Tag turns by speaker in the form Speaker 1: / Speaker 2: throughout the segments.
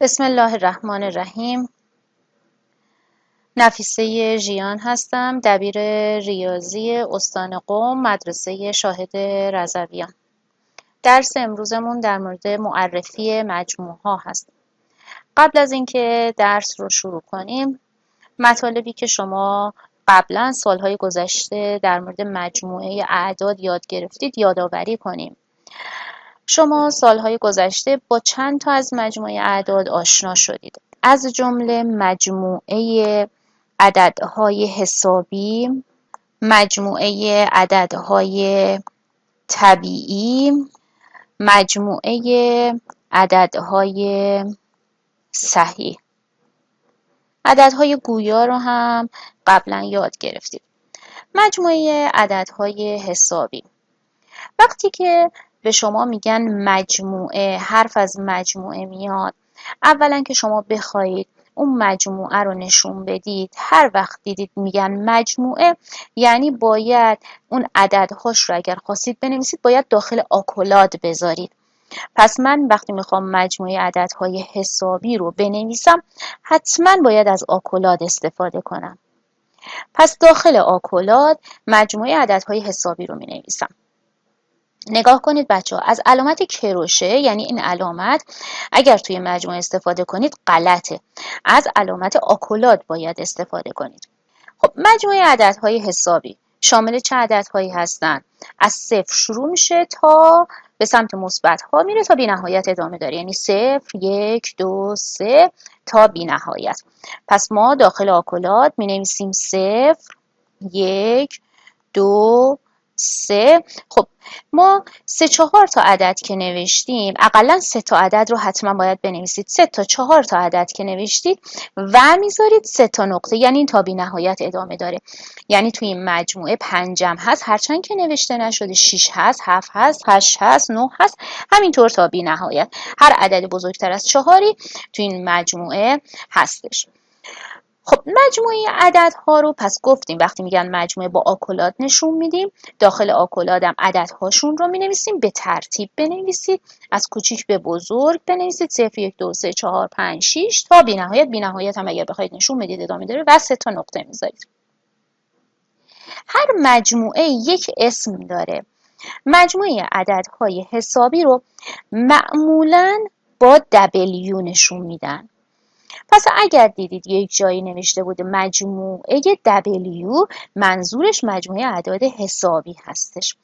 Speaker 1: بسم الله الرحمن الرحیم. نفیسه ژیان هستم، دبیر ریاضی استان قم، مدرسه شاهد رضویان. درس امروزمون در مورد معرفی مجموع ها هست. قبل از اینکه درس رو شروع کنیم، مطالبی که شما قبلا سالهای گذشته در مورد مجموعه اعداد یاد گرفتید یادآوری کنیم. شما سالهای گذشته با چند تا از مجموعه اعداد آشنا شدید، از جمله مجموعه عددهای حسابی، مجموعه عددهای طبیعی، مجموعه عددهای صحیح. عددهای گویا رو هم قبلا یاد گرفتید. مجموعه عددهای حسابی، وقتی که به شما میگن مجموعه، حرف از مجموعه میاد، اولا که شما بخواید اون مجموعه رو نشون بدید، هر وقت دیدید میگن مجموعه، یعنی باید اون عددهاش رو اگر خواستید بنویسید باید داخل آکولاد بذارید. پس من وقتی میخوام مجموعه عددهای حسابی رو بنویسم حتما باید از آکولاد استفاده کنم. پس داخل آکولاد مجموعه عددهای حسابی رو مینویسم. نگاه کنید بچه ها، از علامت کروشه، یعنی این علامت اگر توی مجموعه استفاده کنید غلطه، از علامت آکولاد باید استفاده کنید. خب مجموعه عددهای حسابی شامل چه عددهایی هستند؟ از صفر شروع میشه تا به سمت مثبت ها میره تا بی نهایت ادامه داره، یعنی 0 1 2 3 تا بی نهایت. پس ما داخل آکولاد می نویسیم 0 1 2 3. خب ما 3 4 تا عدد که نوشتیم، اقلا 3 تا عدد رو حتما باید بنویسید. 3 تا 4 تا عدد که نوشتید و میذارید 3 تا نقطه، یعنی این تا بی نهایت ادامه داره. یعنی توی این مجموعه 5 هست، هرچند که نوشته نشده، 6 هست، 7 هست، 8 هست، 9 هست، همینطور تا بی نهایت. هر عدد بزرگتر از 4 توی این مجموعه هستش. خب مجموعه عددها رو پس گفتیم وقتی میگن مجموعه با آکولاد نشون میدیم، داخل آکولادم عددهاشون رو مینویسیم، به ترتیب بنویسید، از کوچیک به بزرگ بنویسید، 0 1 2 3 4 5 6 تا بی نهایت هم اگر بخواید نشون بدید ادامه داره و 3 تا نقطه میذارید. هر مجموعه یک اسم داره. مجموعه عددهای حسابی رو معمولاً با W نشون میدن. پس اگر دیدید یک جایی نوشته بوده مجموعه W، منظورش مجموعه اعداد حسابی هستش.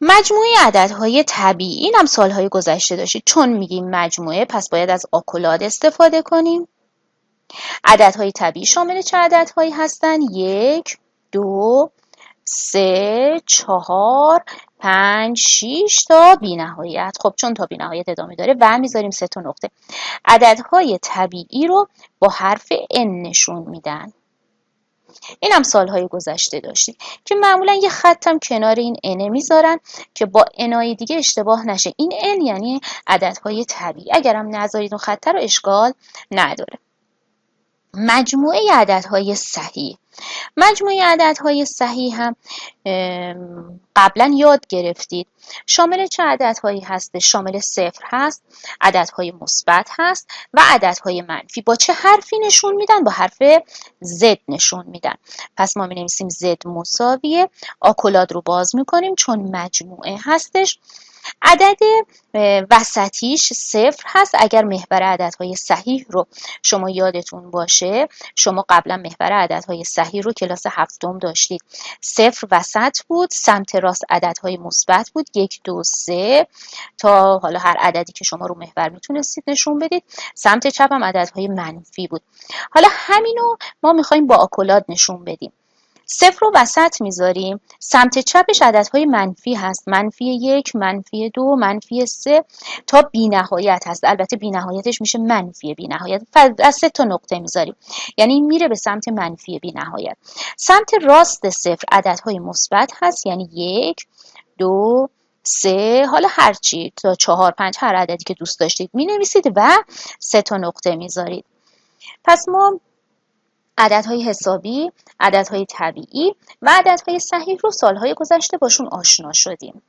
Speaker 1: مجموعه عددهای طبیعی، این هم سالهای گذشته داشتید، چون میگیم مجموعه پس باید از آکولاد استفاده کنیم. عددهای طبیعی شامل چه عددهایی هستن؟ 1 2 3 4 5 6 تا بی نهایت. خب چون تا بی نهایت ادامه داره و میذاریم 3 تا نقطه. عددهای طبیعی رو با حرف N نشون میدن. این هم سالهای گذشته داشتید که معمولا یه خط هم کنار این N میذارن که با N‌های دیگه اشتباه نشه. این N یعنی عددهای طبیعی، اگرم نذارید اون خط رو اشکال نداره. مجموعه عددهای صحیح. مجموعه عددهای صحیح هم قبلا یاد گرفتید. شامل چه عددهایی هست؟ شامل 0 هست، عددهای مثبت هست و عددهای منفی. با چه حرفی نشون میدن؟ با حرف Z نشون میدن. پس ما می‌نویسیم Z مساویه، آکولاد رو باز میکنیم چون مجموعه هستش. عدد وسطیش 0 هست. اگر محور عددهای صحیح رو شما یادتون باشه، شما قبلا محور عددهای صحیح رو کلاس هفتم داشتید. 0 وسط بود، سمت راست عددهای مثبت بود، 1 2 3 تا حالا هر عددی که شما رو محور میتونستید نشون بدید. سمت چپ هم عددهای منفی بود. حالا همینو ما میخوایم با آکولاد نشون بدیم. 0 رو وسط میذاریم، سمت چپش عددهای منفی هست، -1 -2 -3 تا بی نهایت هست. البته بی نهایتش میشه منفی بی نهایت، از 3 تا نقطه میذاریم، یعنی میره به سمت منفی بی نهایت. سمت راست 0 عددهای مثبت هست، یعنی 1 2 3، حالا هرچی تا 4 5 هر عددی که دوست داشتید مینویسید و 3 تا نقطه میذارید. پس ما عددهای حسابی، عددهای طبیعی و عددهای صحیح رو سالهای گذشته باشون آشنا شدیم.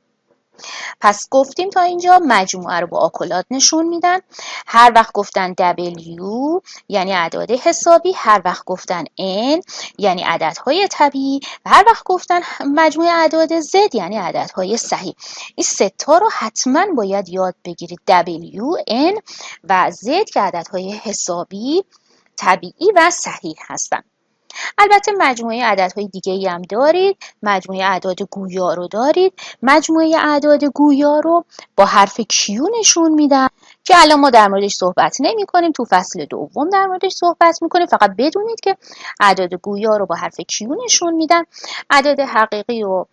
Speaker 1: پس گفتیم تا اینجا مجموعه رو با آکولات نشون میدن. هر وقت گفتن W یعنی اعداد حسابی، هر وقت گفتن N یعنی عددهای طبیعی و هر وقت گفتن مجموعه اعداد Z یعنی عددهای صحیح. این سه تا رو حتما باید یاد بگیرید، W، N و Z که عددهای حسابی، طبیعی و صحیح هستن. البته مجموعه عددهای دیگه‌ای هم دارید. مجموعه اعداد گویا رو دارید. مجموعه اعداد گویا رو با حرف Q نشون میدن که الان ما در موردش صحبت نمی کنیم، تو فصل دوم در موردش صحبت میکنیم. فقط بدونید که اعداد گویا رو با حرف Q نشون میدن. اعداد حقیقی و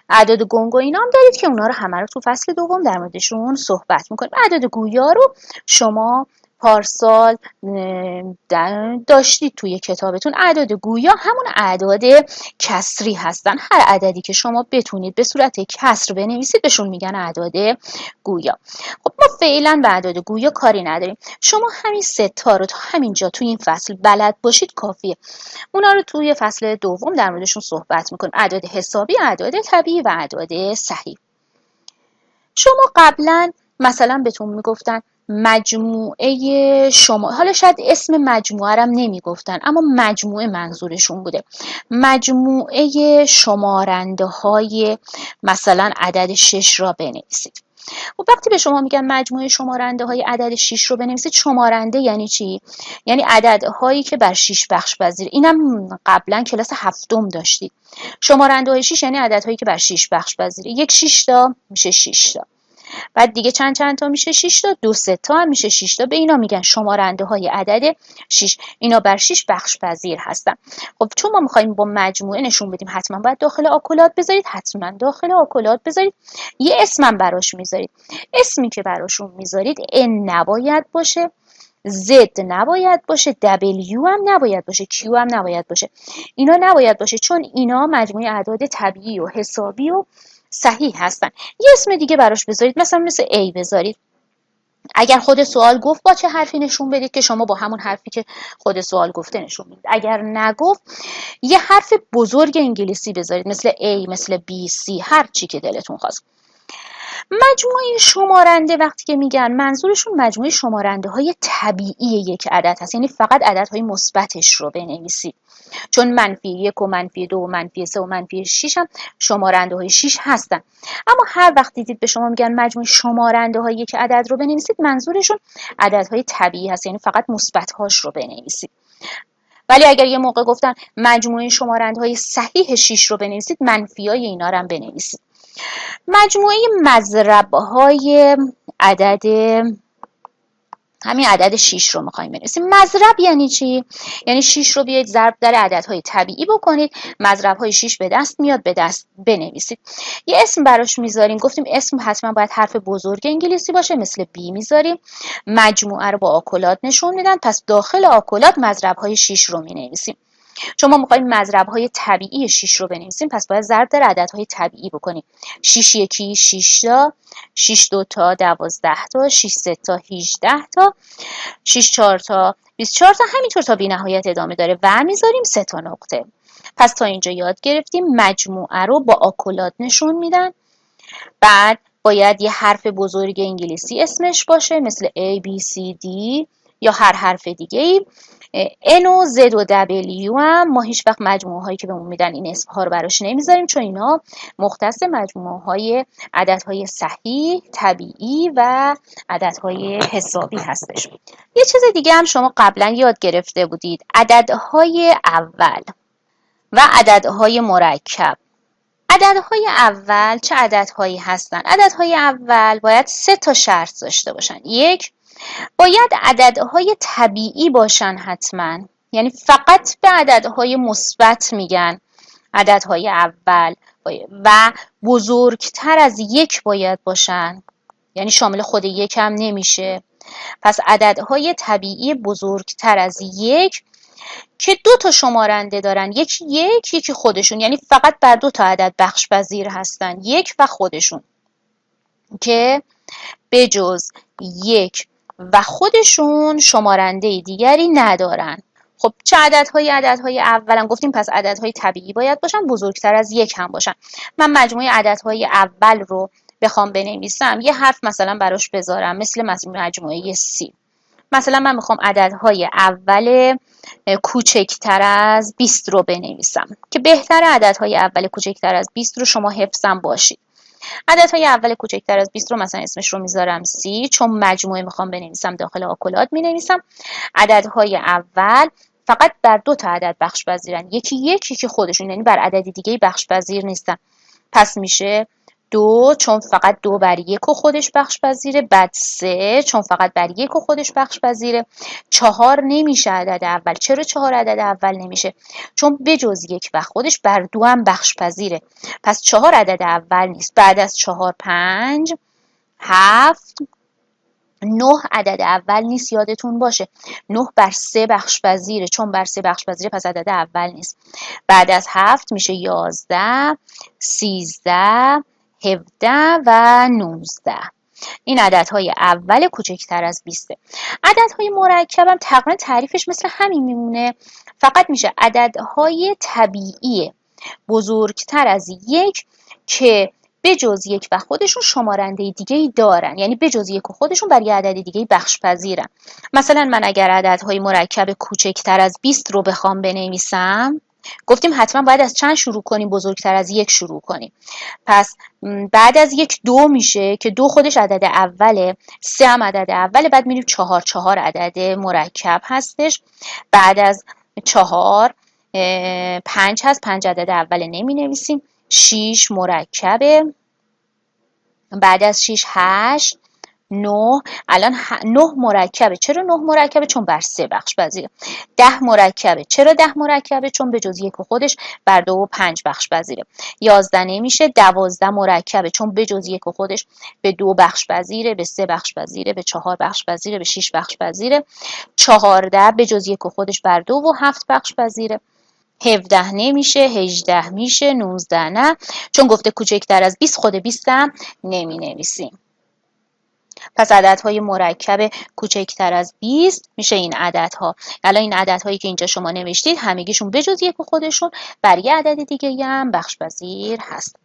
Speaker 1: اعداد گنگ و اینا هم دارید که اونا رو همه رو تو فصل دوم در موردشون صحبت میکنیم. اعداد گویا رو شما پارسال داشتید توی کتابتون. اعداد گویا همون اعداد کسری هستن. هر عددی که شما بتونید به صورت کسر بنویسید بهشون میگن اعداد گویا. خب ما فعلا به اعداد گویا کاری نداریم. شما همین سه تا رو تا همینجا توی این فصل بلد باشید کافیه. اونا رو توی فصل دوم در موردشون صحبت میکنیم. اعداد حسابی، اعداد طبیعی و اعداد صحیح. شما قبلا مثلا بهتون میگفتن مجموعه شما، حالا شاید اسم مجموعه رم نمیگفتن اما مجموعه منظورشون بوده، مجموعه شمارنده های مثلا عدد 6 را بنویسید. و وقتی به شما میگن مجموعه شمارنده های عدد 6 رو بنویسید، شمارنده یعنی چی؟ یعنی عددهایی که بر 6 بخش پذیر. اینم قبلا کلاس هفتم داشتید. شمارنده های 6 یعنی عددهایی که بر 6 بخش پذیره. یک 6 تا میشه 6 تا. بعد دیگه چند تا میشه 6 تا، 2 3 تا هم میشه 6 تا. به اینا میگن شمارنده های عدد 6. اینا بر 6 بخش پذیر هستن. خب چون ما میخوایم با مجموعه نشون بدیم حتما باید داخل آکولات بذارید، حتما داخل آکولات بذارید. یه اسمم براش میذارید. اسمی که براشون میذارید N نباید باشه، Z نباید باشه، W هم نباید باشه، Q هم نباید باشه. اینا نباید باشه چون اینا مجموعه اعداد طبیعی و حسابی و صحیح هستن. یه اسم دیگه براش بذارید، مثل A بذارید. اگر خود سوال گفت با چه حرفی نشون بدید که شما با همون حرفی که خود سوال گفته نشون بدید. اگر نگفت یه حرف بزرگ انگلیسی بذارید، مثل A، مثل B، C، هر چی که دلتون خواست. مجموعه شمارنده وقتی که میگن منظورشون مجموعه شمارنده های طبیعی یک عدد هست، یعنی فقط عددهای مثبتش رو بنویسید. چون -1 و -2 و -3 و -6 هم شمارنده های 6 هستن. اما هر وقت دیدید به شما میگن مجموعه شمارنده های یک عدد رو بنویسید، منظورشون عددهای طبیعی هست، یعنی فقط مثبت هاش رو بنویسید. ولی اگر یه موقع گفتن مجموعه شمارنده های صحیح 6 رو بنویسید، منفی های اینا رو هم بنویسید. مجموعه مضرب‌های همین عدد 6 رو می‌خوایم بنویسیم. مضرب یعنی چی؟ یعنی 6 رو بیاید ضرب در عددهای طبیعی بکنید، مضرب‌های 6 به دست میاد، به دست بنویسید. یه اسم براش میذاریم. گفتیم اسم حتما باید حرف بزرگ انگلیسی باشه، مثل B میذاریم. مجموعه رو با آکولات نشون میدن، پس داخل آکولات مضرب‌های 6 رو مینویسیم. چون ما میخوایم مضرب‌های طبیعی 6 رو بنویسیم، پس باید ضرب در عددهای طبیعی بکنیم. 6 1 6 تا، 6 2 تا 12 تا، 6 3 تا 18 تا، 6 4 تا 24 تا، همینطور تا بی‌نهایت ادامه داره و میذاریم 3 تا نقطه. پس تا اینجا یاد گرفتیم مجموعه رو با آکولات نشون میدن. بعد باید یه حرف بزرگ انگلیسی اسمش باشه، مثل A B C D یا هر حرف دیگه‌ای. N و Z و W هم ما هیچ وقت مجموعه هایی که بهمون میدن این اسم ها رو براش نمیذاریم، چون اینا مختص مجموعه های عددهای صحیح، طبیعی و عددهای حسابی هستش. یه چیز دیگه هم شما قبلا یاد گرفته بودید، عددهای اول و عددهای مرکب. عددهای اول چه عددهایی هستن؟ عددهای اول باید 3 تا شرط داشته باشن. یک، باید عددهای طبیعی باشن حتما، یعنی فقط به عددهای مثبت میگن عددهای اول، و بزرگتر از 1 باید باشن، یعنی شامل خود 1 هم نمیشه. پس عددهای طبیعی بزرگتر از 1 که 2 تا شمارنده دارن، یکی 1 یکی خودشون، یعنی فقط بر 2 تا عدد بخش پذیر هستن، 1 و خودشون، که به جز 1 و خودشون شمارنده دیگری ندارن. خب چه عددهای اولم گفتیم، پس عددهای طبیعی باید باشن، بزرگتر از 1 هم باشن. من مجموعه عددهای اول رو بخوام بنویسم یه حرف مثلا براش بذارم، مثل مجموعه C. مثلا من میخوام عددهای اول کوچکتر از 20 رو بنویسم که بهتر عددهای اول کوچکتر از 20 رو شما حفظم باشید. عددهای اول کوچکتر از 20 رو مثلا اسمش رو میذارم C، چون مجموعه میخوام بنویسم داخل آکولات مینویسم. عددهای اول فقط بر 2 تا عدد بخش پذیرن، یکی که خودشون، یعنی بر عدد دیگه بخش پذیر نیستن. پس میشه 2 چون فقط 2 بر 1 خودش بخش پذیره، بعد 3 چون فقط بر 1 خودش بخش پذیره. 4 نمیشه عدد اول. چرا 4 عدد اول نمیشه؟ چون بجز 1 و خودش بر 2 هم بخش پذیره. پس 4 عدد اول نیست. بعد از 4 5 7 9 عدد اول نیست، یادتون باشه 9 بر 3 بخش پذیره، چون بر 3 بخش پذیره پس عدد اول نیست. بعد از 7 میشه 11 13 17 و 19. این عددهای اول کوچکتر از 20. عددهای مرکب هم تقریبا تعریفش مثل همین میمونه، فقط میشه عددهای طبیعی بزرگتر از 1 که بجز 1 و خودشون شمارنده دیگه‌ای دارن، یعنی بجز 1 و خودشون بر یه عدد دیگه‌ای بخش پذیرن. مثلا من اگر عددهای مرکب کوچکتر از 20 رو بخوام بنویسم، گفتیم حتما باید از چند شروع کنیم؟ بزرگتر از 1 شروع کنیم. پس بعد از 1 2 میشه که 2 خودش عدد اوله، 3 هم عدد اوله، بعد میریم 4 عدد مرکب هستش. بعد از 4 5 هست، 5 عدد اوله نمی نویسیم. 6 مرکبه، بعد از 6 8 9. الان 9 مرکبه. چرا 9 مرکبه؟ چون بر 3 بخش پذیره. 10 مرکبه. چرا 10 مرکبه؟ چون به جز 1 خودش بر 2 و 5 بخش پذیره. 11 نمیشه. 12 مرکبه، چون به جز 1 خودش به 2 بخش پذیره، به 3 بخش پذیره، به 4 بخش پذیره، به 6 بخش پذیره. 14 به جز 1 خودش بر 2 و 7 بخش پذیره. 17 نمیشه. 18 میشه. 19 نه، چون گفته کوچکتر از 20 خود 20 هم نمی نویسیم. پس عددهای مرکب کوچکتر از 20 میشه این عددها. الان این عددهایی که اینجا شما نوشتید همگیشون بجز 1 خودشون بر یه عدد دیگه هم بخش پذیر هست.